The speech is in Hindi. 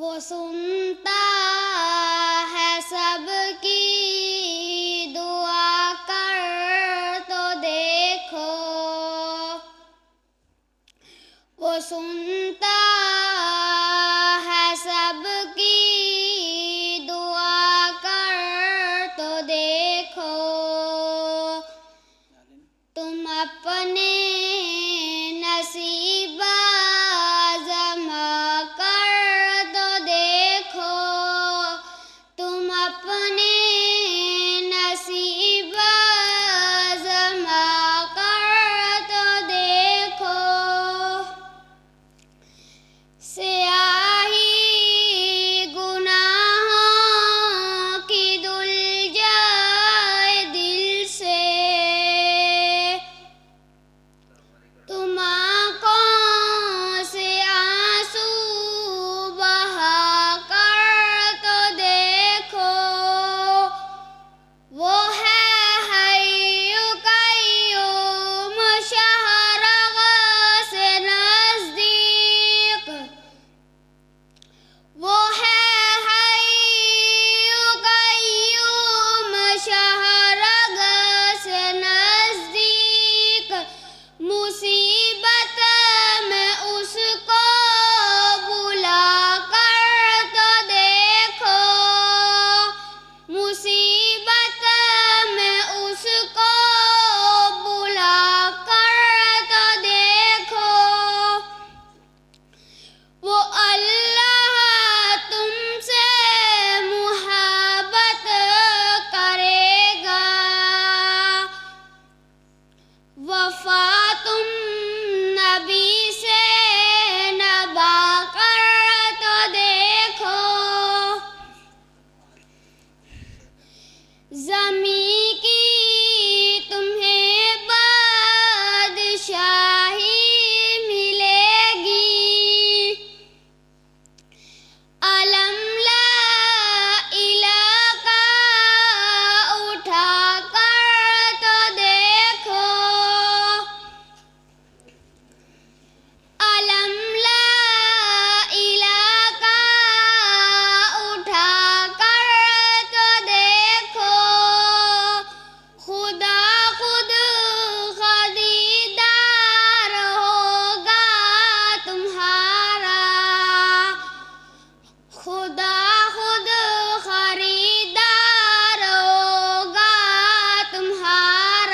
वो सुनता है सबकी दुआ कर तो देखो, वो सुनता है सबकी दुआ कर तो देखो। तुम अपने नसीब जमा कर तो देखो, तुम अपने नसीब जमा कर तो देखो। स्याही गुनाहों की धुल जाए दिल से, तुम आँखों से आंसू बहा कर तो देखो। वो है हय्यु कय्यूम शहरग से नजदीक, वो